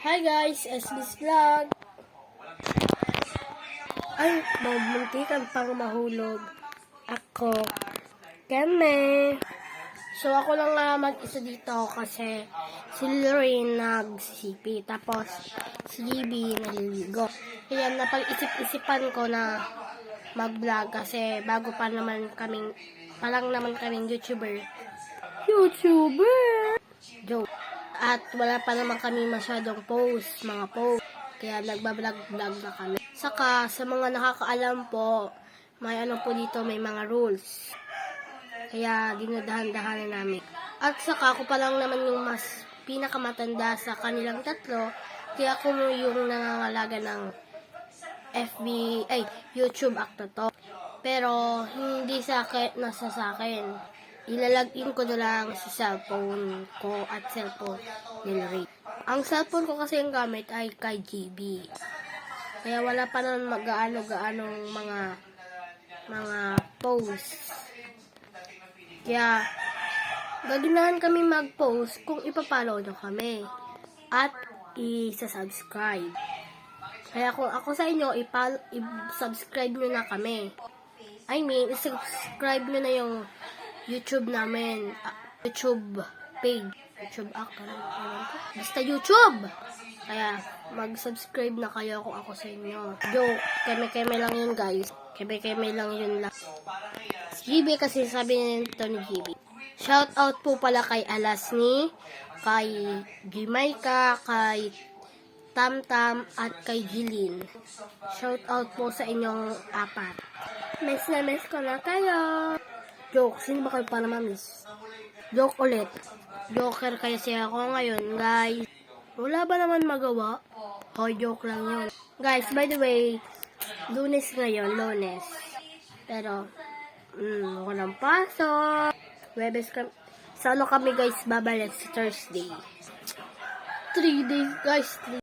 Hi guys, SB's Vlog. Ay, muntikan pang mahulog. Ako, Keme. So, ako lang nga mag-isa dito kasi si Lorraine nagsisipi. Tapos, si GB naliligo. Kaya napag-isip-isipan ko na mag-vlog kasi bago pa naman kaming, palang naman kaming YouTuber. Joke. At wala pa naman kami masyadong mga post. Kaya nagbablog-vlog na kami. Saka, sa mga nakakaalam po, may ano po dito, may mga rules. Kaya, dinadahan-dahanan namin. At saka, ako pa lang naman yung mas pinakamatanda sa kanilang tatlo. Kaya ako yung nangangalaga ng YouTube acto to. Pero, hindi nasa sa akin. Ilalagin ko na lang sa cellphone ko at cellphone ni Ray. Ang cellphone ko kasi yung gamit ay kay GB. Kaya wala pa naman mag-gaano-gaanong mga posts. Kaya gaganahan kami mag-post kung ipapollow nyo kami at i-subscribe. Kaya kung ako sa inyo, i-subscribe nyo na kami. I mean, i-subscribe nyo na yung YouTube namin, YouTube page, YouTube account, basta YouTube. Kaya mag-subscribe na kayo kung ako sa inyo. Joke, keme-keme lang yun guys. Keme-keme lang yun lang. Si GB kasi sabi nito ni GB. Shout out po pala kay Alasni, kay Jimayka, kay Tamtam, at kay Jilin. Shout out po sa inyong apat. Miss na miss ko na kayo. Joke, sino ba kayo para ma-miss? Joke ulit. Joker kasi ako ngayon, guys. Wala ba naman magawa? Joke lang yun. Guys, by the way, Lunes ngayon, Lunes. Pero, walang pasok. Webes kami. Sa ano kami guys, babalik sa Thursday. 3 days, guys.